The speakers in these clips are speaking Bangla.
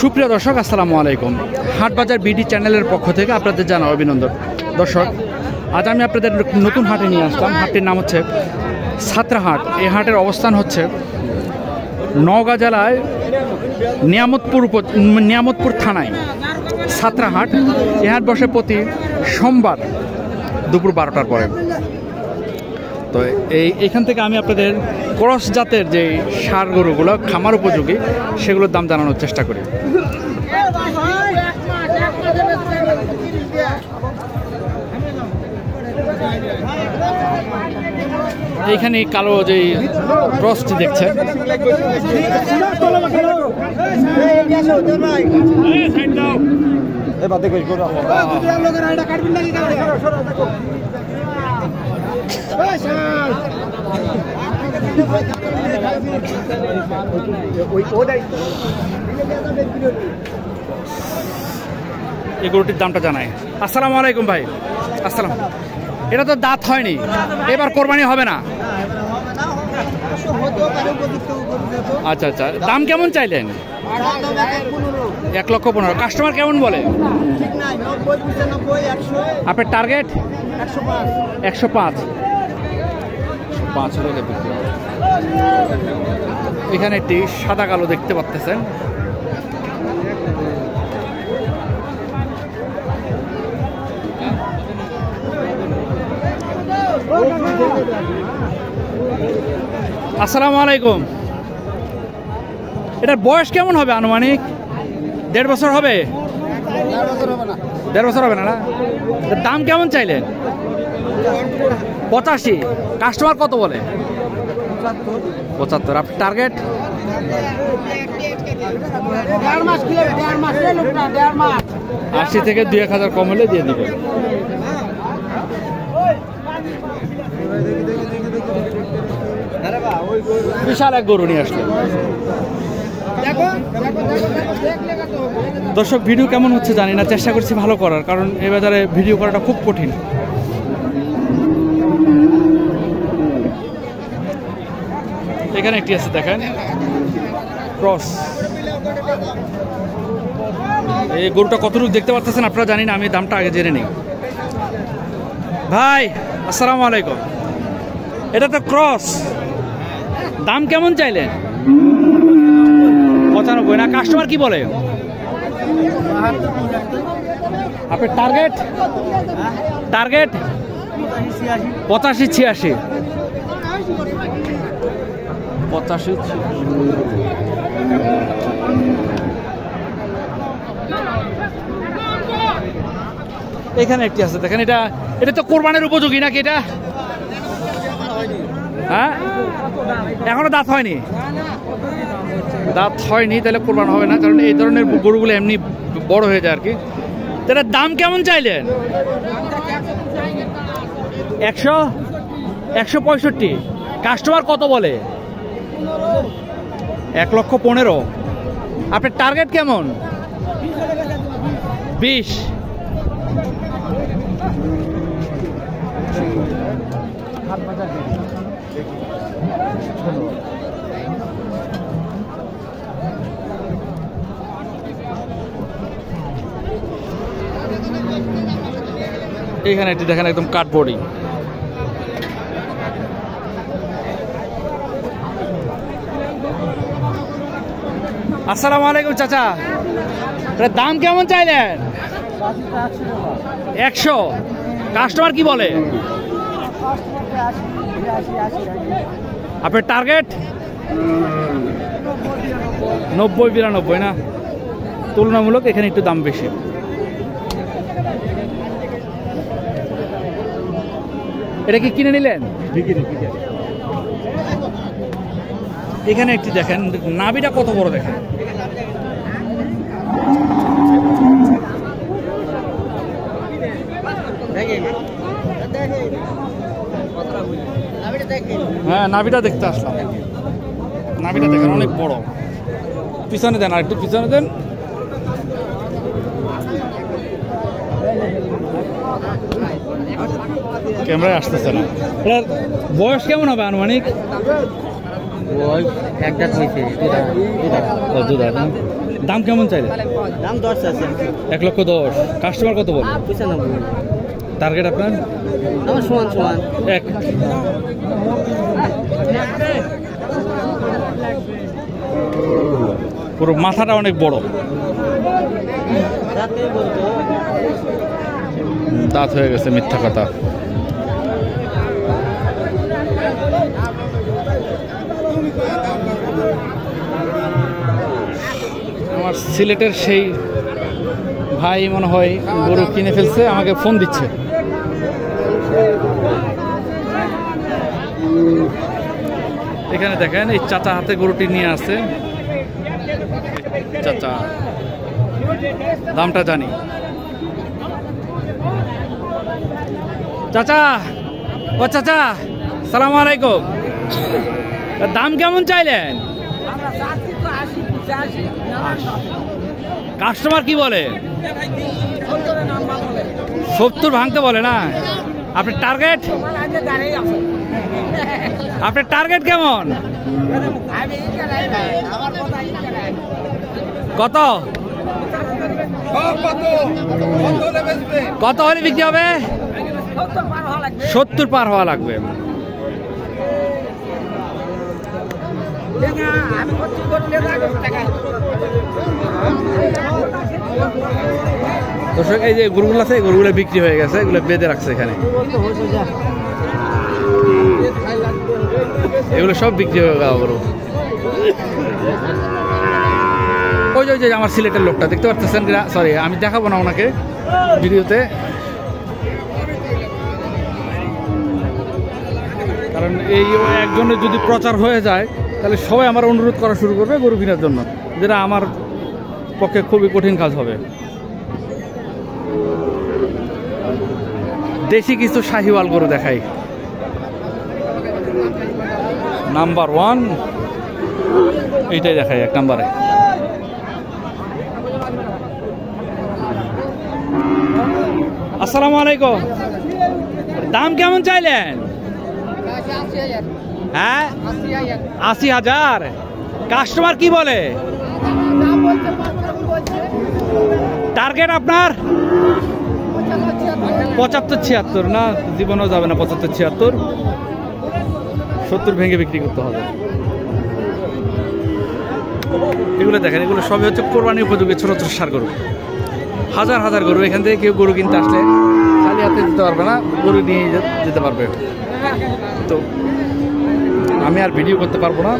সুপ্রিয় দর্শক, আসসালামু আলাইকুম। হাটবাজার বিডি চ্যানেলের পক্ষ থেকে আপনাদের জানাই অভিনন্দন। দর্শক, আজ আমি আপনাদের নতুন হাটে নিয়ে আসলাম। হাটটির নাম হচ্ছে ছাত্রাহাট। এই হাটের অবস্থান হচ্ছে নওগাঁ জেলায় নিয়ামতপুর থানায় ছাত্রাহাট। এই হাট বসে প্রতি সোমবার দুপুর 12টার পরে। তো এইখান থেকে আমি আপনাদের ক্রস জাতের যে ষাঁড় গরুগুলো খামার উপযোগী সেগুলোর দাম জানানোর চেষ্টা করি। এইখানে কালো যে ক্রসটি দেখছেন, এই গরুটির দামটা জানাই। আসসালামু আলাইকুম ভাই। আসসালাম। এটা তো দাঁত হয়নি, এবার কোরবানি হবে না? আচ্ছা আচ্ছা, দাম কেমন চাইলেন? 1,15,000। কাস্টমার কেমন বলে? আপনার টার্গেট 105 হলে বিক্রি হবে। এখানে একটি সাদা কালো দেখতে পাচ্ছেন। আসসালামু আলাইকুম। এটার বয়স কেমন হবে আনুমানিক? 1.5 বছর হবে? 1.5 বছর হবে না? দাম কেমন চাইলেন? 85। কাস্টমার কত বলে? 75। আপনার টার্গেট? 80 থেকে 2-1,000 কম হলে দিয়ে দিবেন। বিশাল এক গরু নিয়ে আসলেন। দর্শক, ভিডিও কেমন হচ্ছে জানি না, চেষ্টা করছি ভালো করার, কারণ এই বাজারে ভিডিও করাটা খুব কঠিন। এখানে একটি আছে, দেখেন, ক্রস। এই গরুটা কতটুকু দেখতে পাচ্ছেন আপনারা জানি না, আমি দামটা আগে জেনে নিই। ভাই আসসালামু আলাইকুম। এটা তো ক্রস, দাম কেমন চাইলেন? 95 না? কাস্টমার কি বলে? আপনার টার্গেট? 85-86। এখানে একটি আছে, দেখেন। এটা তো কোরবানির উপযোগী নাকি এটা? হ্যাঁ, এখনো দাঁত হয়নি। দাঁত হয়নি, তাহলে কোরবান হবে না, কারণ এই ধরনের গরুগুলো এমনি বড় হয়ে যায় আর কি। তাহলে দাম কেমন চাইলেন? 165। কাস্টমার কত বলে? 1,15,000। আপনার টার্গেট কেমন? 20। এখানে একটি দেখেন, একদম কাঠবডি। আসসালামু আলাইকুম চাচা। দাম কেমন চাইলেন? 100। কাস্টমার কি বলে? আপনার টার্গেট? 90-92 না? তুলনামূলক এখানে একটু দাম বেশি। এটা কি কিনে নিলেন? এখানে একটি দেখেন, নাভিটা কত বড় দেখেন। হ্যাঁ, নাভিটা দেখতে আসলাম। নাভিটা দেখেন অনেক বড়। পিছনে দেন, আর একটু পিছনে দেন। ক্যামেরায় আসতেছে না। এটার বয়স কেমন হবে আনুমানিক? ওই এক দাঁত হয়েছে দুধ দাম কেমন চাইলে? দাম 10 আছে। 1,10,000। কাস্টমার কত বলে? 95। টার্গেট আপনার? আমার সমান সমান এক। পুরো মাথাটা অনেক বড়, দাঁত হয়ে গেছে, মিথ্যা কথা। আমার সিলেটের সেই ভাই মনে হয় গরু কিনে ফেলছে, আমাকে ফোন দিচ্ছে। এখানে দেখেন এই চাচা হাতে গরুটি নিয়ে আসছে। চাচা দামটা জানি। চাচা, ও চাচা, সালাম আলাইকুম। দাম কেমন চাইলেন? কাস্টমার কি বলে? 70 ভাঙতে বলে না? আপনার টার্গেট? আপনার টার্গেট কেমন? কত কত হলে বিক্রি হবে? 70 পার হওয়া লাগবে। দর্শক, এই যে গরুগুলো আছে, গরুগুলো বিক্রি হয়ে গেছে, এগুলো বেঁধে রাখছে এখানে। এগুলো সব বিক্রি হয়ে গেল গরু। ওই যে আমার সিলেটের লোকটা দেখতে পাচ্ছেন, সরি আমি দেখাবো না ওনাকে ভিডিওতে, কারণ এই একজনের যদি প্রচার হয়ে যায় তাহলে সবাই আমার অনুরোধ করা শুরু করবে গরু কেনার জন্য, যেটা আমার পক্ষে খুবই কঠিন কাজ হবে। দেশি কিছু শাহিওয়াল গরু দেখাই। নাম্বার 1 এইটাই দেখাই, 1 নম্বরে। আসসালামু আলাইকুম। দাম কেমন চাইলেন? হ্যাঁ, 80,000। কাস্টমার কি বলে? টার্গেট আপনার? 75-76 না? জীবনেও যাবে না 75-76। 70 ভেঙে বিক্রি করতে হবে। এগুলো দেখেন, এগুলো সবই হচ্ছে কোরবানি উপযোগী ছোট ছোট ষাঁড় গরু। হাজার হাজার গরু। এখান থেকে কেউ গরু কিনতে আসলে খালি হাতে যেতে পারবে না, গরু নিয়ে যেতে পারবে। তো আমি আর ভিডিও করতে পারবো না।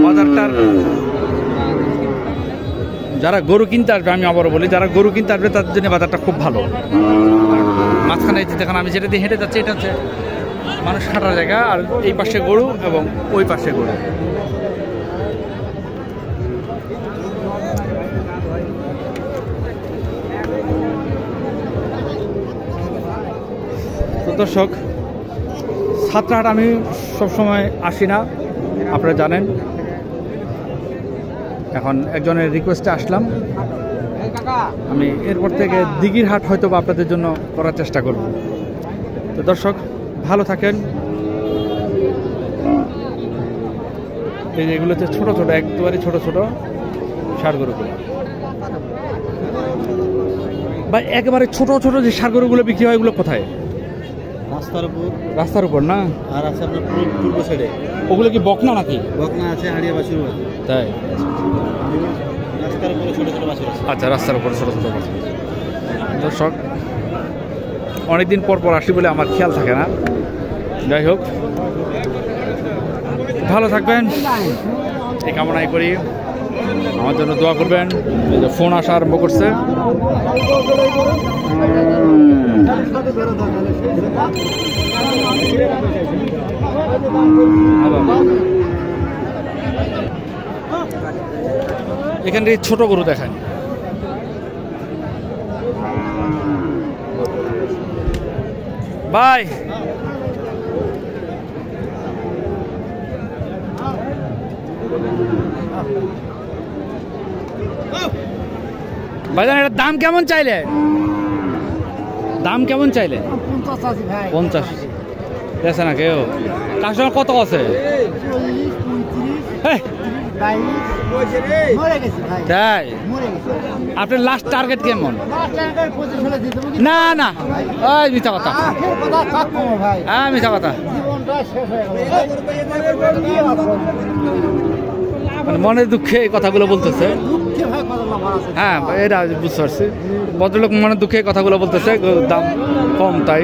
বাজারটার যারা গরু কিনতে আসবে, আমি আবারও বলি, যারা গরু কিনতে আসবে তাদের জন্য বাজারটা খুব ভালো। মাঝখানে দেখুন আমি যেটা দিয়ে হেঁটে যাচ্ছি, এটা হচ্ছে মানুষ হাঁটার জায়গা, আর এই পাশে গরু এবং ওই পাশে গরু। তো দর্শক, সাতরাহাট আমি সবসময় আসি না, আপনারা জানেন। এখন একজনের রিকোয়েস্টে আসলাম। আমি এরপর থেকে দিঘির হাট হয়তো বা আপনাদের জন্য করার চেষ্টা করব। তো দর্শক, ভালো থাকেন। এই এগুলো হচ্ছে ছোটো ছোটো, একেবারে ছোটো ছোটো ষাঁড় গরুগুলো। বা একেবারে ছোটো ছোটো যে ষাঁড় গরুগুলো বিক্রি হয়, এগুলো কোথায়? রাস্তার উপর না? আর আছে আপনার পূর্ব সাইডে। ওগুলো কি বকনা নাকি? বকনা আছে, হাড়িয়া বাছুর আছে। তাই? রাস্তার উপরে ছোট ছোট বাছুর আছে। আচ্ছা, রাস্তার উপরে ছোটো ছোটো বাছুর। দর্শক, অনেকদিন পর পর আসি বলে আমার খেয়াল থাকে না। যাই হোক, ভালো থাকবেন এই কামনাই করি। আমার জন্য দোয়া করবেন। এই যে ফোন আসা আরম্ভ করছে। এখানে ছোট গরু দেখায়। ভাই ভাইজান এটার দাম কেমন চাইলে? দাম কেমন চাইলে? 50 দেখছে না কেউ? কাস্টমার কত আছে? তাই আপনার লাস্ট টার্গেট কেমন? না না ওই মিথ্যা কথা, হ্যাঁ মিথ্যা কথা, মানে মনের দুঃখে এই কথাগুলো বলতেছে। হ্যাঁ এটা বুঝতে পারছি, ভদ্রলোক মনের দুঃখে এই কথাগুলো বলতেছে, দাম কম তাই।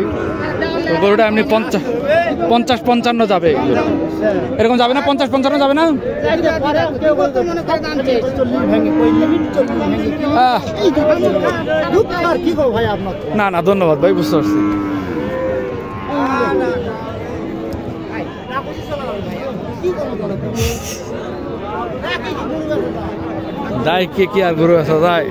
তো গরুটা এমনি 50-55 যাবে, এরকম যাবে না? 50-55 যাবে না? না না ধন্যবাদ ভাই, বুঝতে পারছি। যাই কে কি আর গরু আসা যায়।